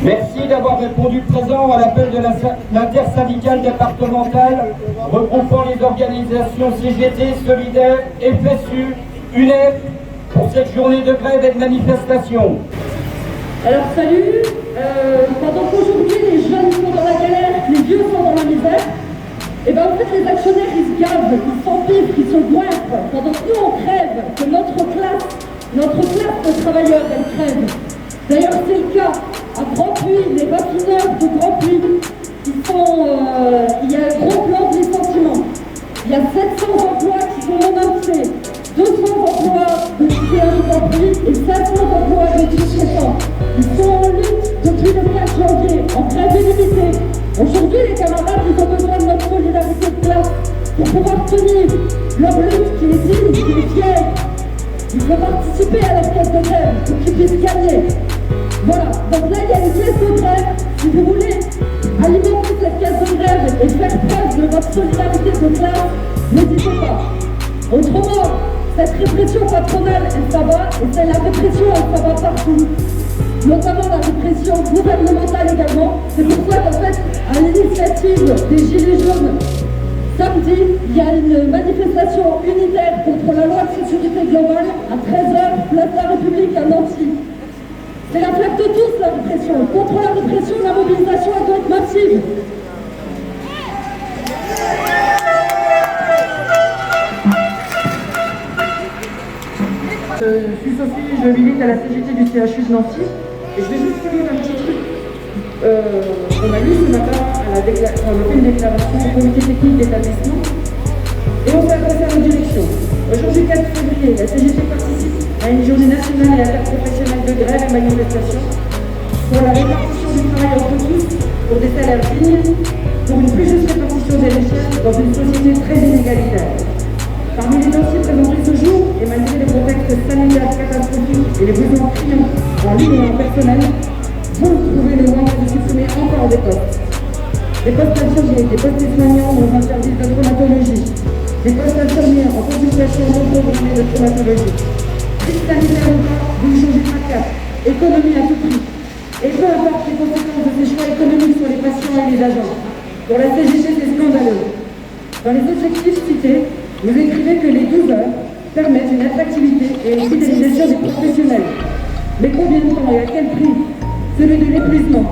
Merci d'avoir répondu présent à l'appel de l'intersyndicale départementale regroupant les organisations CGT, Solidaire, FSU, UNEF pour cette journée de grève et de manifestation. Alors salut, pendant qu'aujourd'hui les jeunes sont dans la galère, les vieux sont dans la misère, et bien en fait les actionnaires ils se gavent, ils s'empiffrent, ils se goinfrent, pendant que nous on crève, que notre classe de travailleurs elle crève. D'ailleurs c'est le cas à Grand Puy, les raffineurs de Grand Puy, il y a un gros plan de licenciement. Il y a 700 emplois qui sont non annoncés, 200 emplois de CA de Grand Puy et 500 emplois de sous-traitants. Ils sont en lutte depuis le 4 janvier, en grève illimitée. Aujourd'hui, les camarades, ils ont besoin de notre solidarité de classe pour pouvoir tenir leur lutte qui est digne, qui est fière. Il faut participer à leur caisse de grève pour qu'ils puissent gagner. Voilà, donc là il y a une caisse de grève. Si vous voulez alimenter cette caisse de grève et faire preuve de votre solidarité de classe, n'hésitez pas. Autrement, cette répression patronale, elle s'abat, et la répression, elle s'abat partout. Notamment la répression gouvernementale également. C'est pour ça qu'en fait, à l'initiative des Gilets jaunes, samedi, il y a une manifestation unitaire contre la loi de sécurité globale à 13h, place de la République à Nancy. C'est la fête de tous, la répression. Contre la répression, la mobilisation doit être massive. Je suis Sophie, je milite à la CGT du CHU de Nancy. Et je vais juste vous lire un petit truc. On a lu ce matin, on a fait une déclaration au comité technique d'établissement et on s'est adressé à nos directions. Aujourd'hui 4 février, la CGT participe à une journée nationale et interprofessionnelle de grève et manifestation pour la répartition du travail entre tous, pour des salaires dignes, pour une plus juste répartition des richesses dans une société très inégalitaire. Parmi les dossiers présentés ce jour, et malgré les contextes sanitaires catastrophiques et les besoins criants en ligne et en personnel, vous trouvez le moyen de supprimer encore des postes. Des postes infirmiers, des postes soignants dans un service de traumatologie, des postes infirmiers en consultation non programmée de traumatologie. Crise sanitaire ou pas, vous ne changez pas de cap. Économie à tout prix. Et peu importe les conséquences de ces choix économiques sur les patients et les agents. Pour la CGT, c'est scandaleux. Dans les objectifs cités, vous écrivez que les 12 heures permettent une attractivité et une fidélisation des professionnels. Mais combien de temps et à quel prix? Celui de l'épuisement,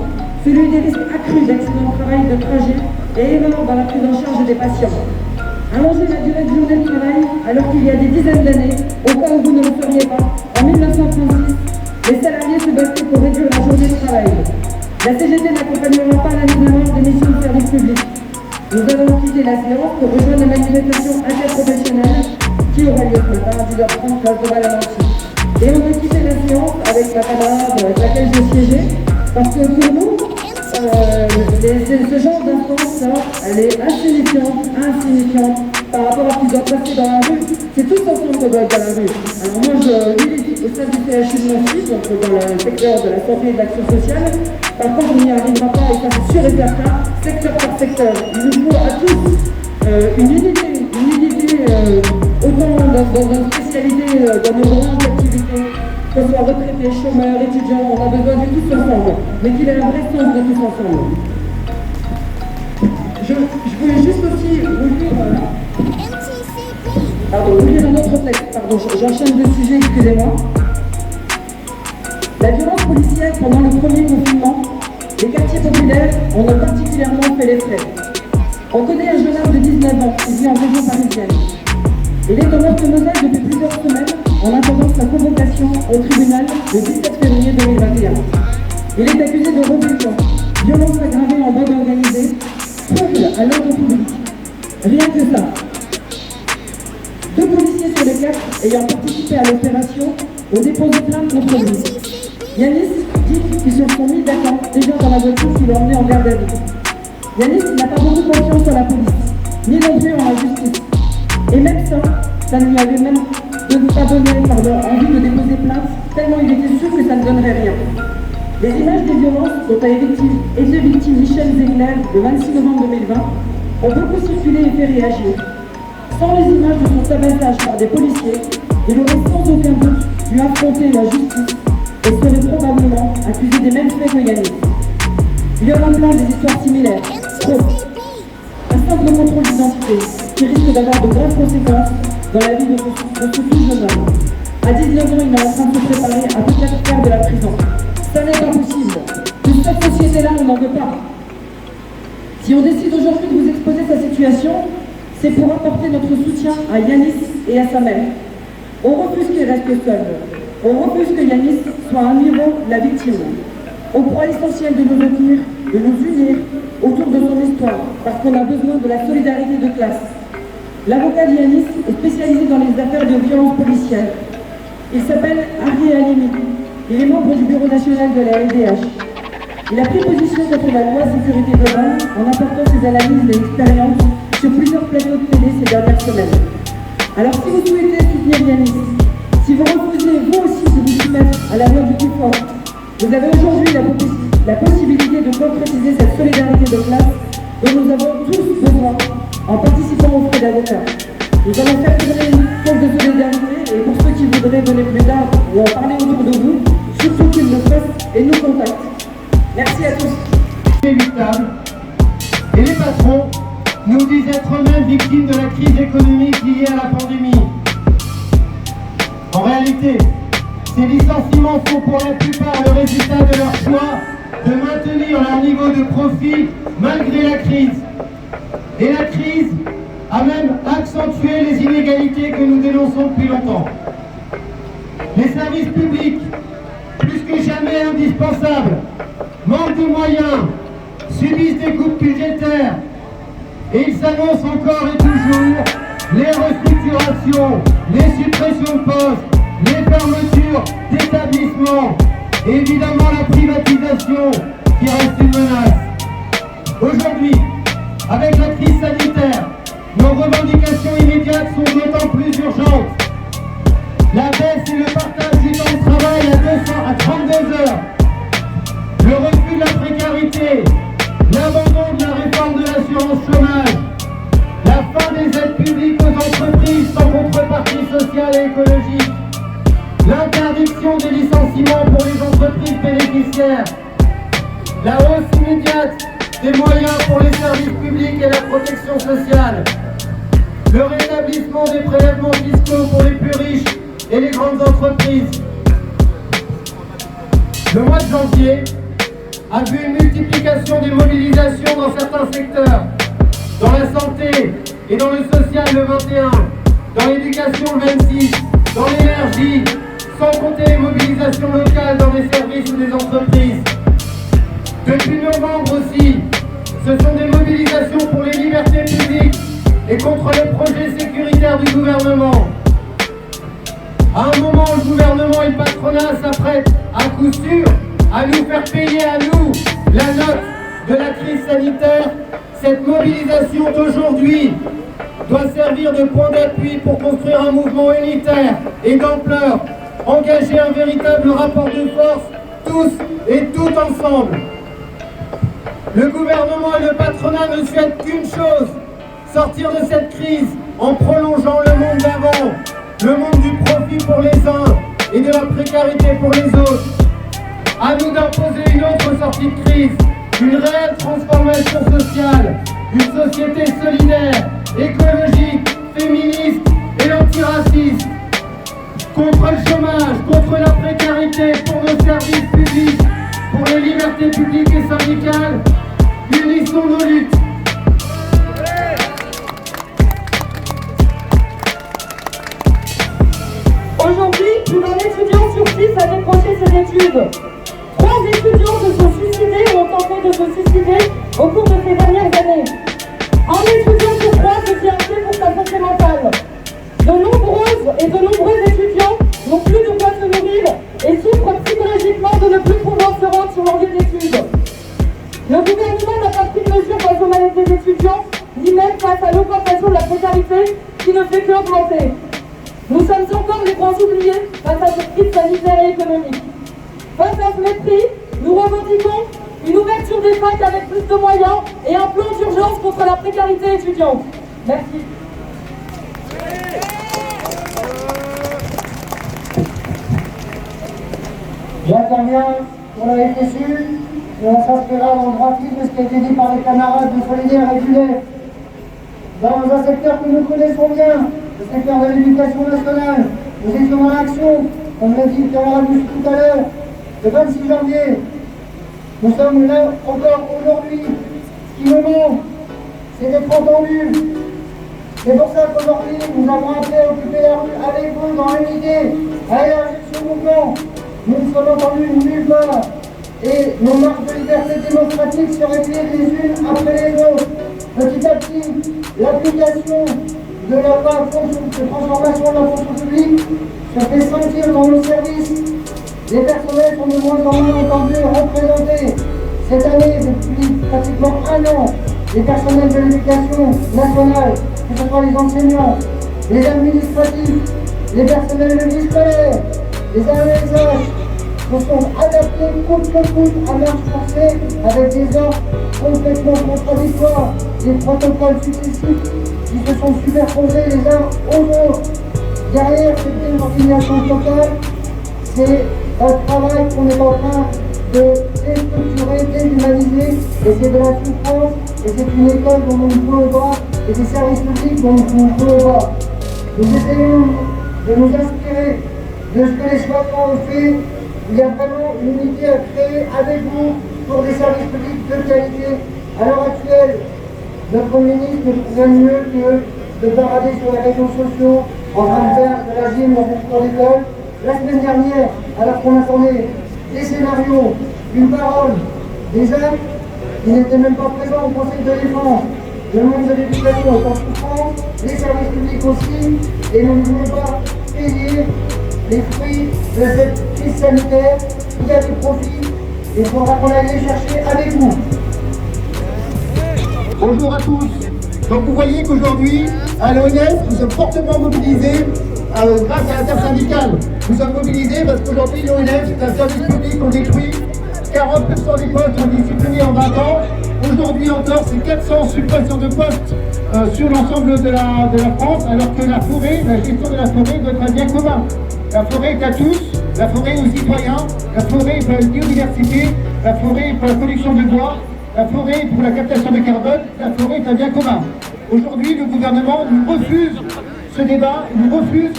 celui des risques accrus d'accidents de travail, de trajet et erreurs dans la prise en charge des patients. Allonger la durée de journée de travail alors qu'il y a des dizaines d'années, au cas où vous ne le feriez pas, en 1936, les salariés se battaient pour réduire la journée de travail. La CGT n'accompagnera pas la mise en œuvre des missions de service public. Nous allons quitter la séance pour rejoindre la manifestation interprofessionnelle qui aura lieu ce matin à 10h30 place de Val à Nancy. Et on va quitter la séance avec la camarade avec laquelle je siégeais, parce que pour nous, ce genre d'instance-là, elle est insignifiante par rapport à ce qui doit passer dans la rue. C'est tous ensemble qu'on doit être dans la rue. Alors moi, je milite au sein du CHU de Nancy, donc dans le secteur de la santé et de l'action sociale. Par contre, on n'y arrivera pas, et ça c'est sûr et certain, secteur par secteur. Il nous faut à tous une unité autant dans nos spécialités, dans nos branches d'activité, qu'on soit retraités, chômeurs, étudiants, on a besoin de tous ensemble, mais qu'il ait un vrai sens de tous ensemble. Je voulais juste aussi vous lire un autre texte, j'enchaîne deux sujets, excusez-moi. La violence policière pendant le premier confinement, les quartiers populaires en ont particulièrement fait les frais. On connaît un jeune homme de 19 ans qui vit en région parisienne. Il est en Meurthe-et-Moselle depuis plusieurs semaines en attendant sa convocation au tribunal le 17 février 2021. Il est accusé de rébellion, violence aggravée en bande organisée, trouble à l'ordre public. Rien que ça. 2 policiers sur les 4 ayant participé à l'opération ont déposé plainte contre lui. Yanis dit qu'ils se sont mis d'accord déjà dans la voiture qui l'a emmené en garde à vue. Yanis n'a pas beaucoup confiance en la police, ni non plus en la justice. Et même ça ne lui avait même pas donné envie de déposer plainte, tellement il était sûr que ça ne donnerait rien. Les images des violences dont a été victime Michel Zegler le 26 novembre 2020 ont beaucoup circulé et fait réagir. Sans les images de son tabassage par des policiers, il aurait sans aucun doute dû affronter la justice et serait probablement accusé des mêmes faits que Yanis. Il y en a plein des histoires similaires. Trop. Un simple contrôle d'identité qui risque d'avoir de graves conséquences dans la vie de ce tout jeune homme. À 19 ans, il est en train de se préparer à peut-être faire de la prison. Ça n'est pas possible. De cette société-là, on n'en veut pas. Si on décide aujourd'hui de vous exposer sa situation, c'est pour apporter notre soutien à Yanis et à sa mère. On refuse qu'il reste seul. On refuse que Yanis soit à niveau la victime. On croit essentiel de nous unir autour de son histoire, parce qu'on a besoin de la solidarité de classe. L'avocat de Yanis est spécialisé dans les affaires de violence policière. Il s'appelle Ari Halimi. Il est membre du bureau national de la LDH. Il a pris position contre la loi sécurité globale en apportant ses analyses et expériences sur plusieurs plateaux de télé ces dernières semaines. Alors si vous souhaitez soutenir Yanis, si vous refusez vous aussi de vous soumettre à la loi du plus fort, vous avez aujourd'hui la possibilité de concrétiser cette solidarité de classe dont nous avons tous besoin en participant aux frais d'avocats. Nous allons faire tourner une caisse de solidarité et pour ceux qui voudraient venir plus tard ou en parler autour de vous, surtout qu'ils le fassent et nous contactent. Merci à tous. Inéluctable. Et les patrons nous disent être eux-mêmes victimes de la crise économique liée à la pandémie. En réalité, ces licenciements sont pour la plupart le résultat de leur choix de maintenir leur niveau de profit malgré la crise. Et la crise a même accentué les inégalités que nous dénonçons depuis longtemps. Les services publics, plus que jamais indispensables, manquent de moyens, subissent des coupes budgétaires et il s'annonce encore et toujours les restructurations, les suppressions de postes, les fermetures d'établissements et évidemment la privatisation qui reste une menace. Aujourd'hui, avec la crise sanitaire, nos revendications immédiates sont d'autant plus urgentes. La baisse et le partage du temps de travail à 32 heures, le refus de la précarité, l'abandon de la réforme de l'assurance chômage, la fin des aides publiques aux entreprises sans contrepartie sociale et écologique, l'interdiction des licenciements pour les entreprises bénéficiaires, la hausse immédiate des moyens pour les services publics et la protection sociale, le rétablissement des prélèvements fiscaux pour les plus riches et les grandes entreprises. Le mois de janvier a vu une multiplication des mobilisations dans certains secteurs, dans la santé et dans le social le 21, dans l'éducation le 26, dans l'énergie, sans compter les mobilisations locales dans les services ou des entreprises. Depuis novembre aussi, ce sont des mobilisations pour les libertés publiques et contre les projets sécuritaires du gouvernement. À un moment où le gouvernement et le patronat s'apprêtent à coup sûr à nous faire payer à nous la note de la crise sanitaire, cette mobilisation d'aujourd'hui doit servir de point d'appui pour construire un mouvement unitaire et d'ampleur, engager un véritable rapport de force, tous et toutes ensemble. Le gouvernement et le patronat ne souhaitent qu'une chose, sortir de cette crise en prolongeant le monde d'avant, le monde du profit pour les uns et de la précarité pour les autres. À nous d'imposer une autre sortie de crise, une réelle transformation sociale, une société solidaire, écologique, féministe et antiraciste. Contre le chômage, contre la précarité, pour nos services publics, pour les libertés publiques et syndicales, unissons nos luttes. Aujourd'hui, plus d'un étudiant sur 10 a décroché ses études. 3 étudiants se sont suicidés ou ont tenté de se suicider au cours de ces dernières années. Un étudiant sur 3 se dit inquiet pour sa santé mentale. De nombreux étudiants n'ont plus de quoi se nourrir et souffrent psychologiquement de ne plus pouvoir se rendre sur leur lieu d'études. Le gouvernement n'a pas pris de mesures face au mal-être des étudiants, ni même face à l'augmentation de la précarité qui ne fait qu'augmenter. Nous sommes encore les grands oubliés face à cette crise sanitaire et économique. Face à ce mépris, nous revendiquons une ouverture des facs avec plus de moyens et un plan d'urgence contre la précarité étudiante. Merci. J'interviens pour la FSU et on s'inscrira dans le droit fil de ce qui a été dit par les camarades de Solidaires et d'UNEF. Dans un secteur que nous connaissons bien, le secteur de l'éducation nationale, nous étions en action, comme l'a dit le camarade Moussou tout à l'heure, le 26 janvier. Nous sommes là encore aujourd'hui. Ce qui nous manque, c'est d'être entendus. C'est pour ça qu'aujourd'hui, nous avons appelé à occuper la rue avec vous dans l'unité, à élargir ce mouvement. Nous ne sommes entendus nulle part. Et nos marques de liberté démocratique se réglent les unes après les autres. Petit à petit, l'application de la loi de transformation de la fonction publique se fait sentir dans nos services. Les personnels sont de moins en moins entendus et représentés. Cette année, depuis pratiquement un an, les personnels de l'éducation nationale, que ce soit les enseignants, les administratifs, les personnels de vie scolaire, les AESH, se sont adaptés coûte que coûte à marche forcée avec des ordres complètement contradictoires, des protocoles successifs qui se sont superposés les uns aux autres. Derrière cette désordination totale, c'est un travail qu'on est en train de déstructurer, déshumaniser, et c'est de la souffrance, et c'est une école dont nous ne pouvons pas, et des services publics dont nous ne pouvons pas. Nous essayons de nous inspirer de ce que les soignants ont fait. Il y a vraiment une unité à créer avec vous pour des services publics de qualité. À l'heure actuelle, notre ministre ne trouve rien de mieux que de parader sur les réseaux sociaux en train de faire de la gym dans une cour d'école. La semaine dernière, alors qu'on attendait des scénarios, une parole, des actes, qui n'étaient même pas présents au Conseil de défense. Le monde de l'éducation est en souffrance, les services publics aussi, et nous ne voulons pas payer les fruits de cette crise sanitaire. Il y a des profits, et il faudra qu'on aille les chercher avec vous. Bonjour à tous. Donc vous voyez qu'aujourd'hui, à l'ONF, nous sommes fortement mobilisés grâce à l'intersyndicale. Nous sommes mobilisés parce qu'aujourd'hui, l'ONF, c'est un service public qu'on détruit. 40% des postes ont été supprimés en 20 ans. Aujourd'hui encore, c'est 400 suppressions de postes sur l'ensemble de la France, alors que la forêt, la gestion de la forêt doit être un bien commun. La forêt est à tous, la forêt est aux citoyens, la forêt est pour la biodiversité, la forêt est pour la production de bois, la forêt est pour la captation de carbone, la forêt est un bien commun. Aujourd'hui, le gouvernement nous refuse ce débat, nous refuse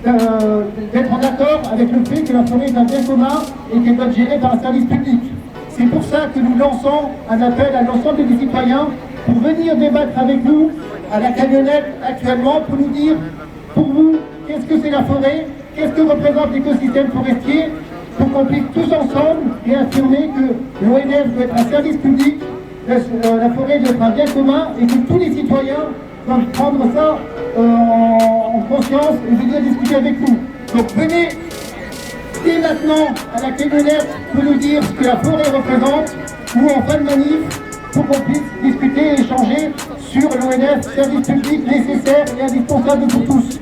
d'être en accord avec le fait que la forêt est un bien commun et qu'elle doit être gérée par un service public. C'est pour ça que nous lançons un appel à l'ensemble des citoyens pour venir débattre avec nous à la camionnette actuellement pour nous dire, pour vous, qu'est-ce que c'est la forêt, qu'est-ce que représente l'écosystème forestier, pour qu'on puisse tous ensemble réaffirmer que l'ONF doit être un service public, la forêt doit être un bien commun et que tous les citoyens doivent prendre ça en conscience et venir discuter avec nous. Donc venez dès maintenant à la camionnette pour nous dire ce que la forêt représente ou en fin de manif pour qu'on puisse discuter et échanger sur l'ONF, service public nécessaire et indispensable pour tous.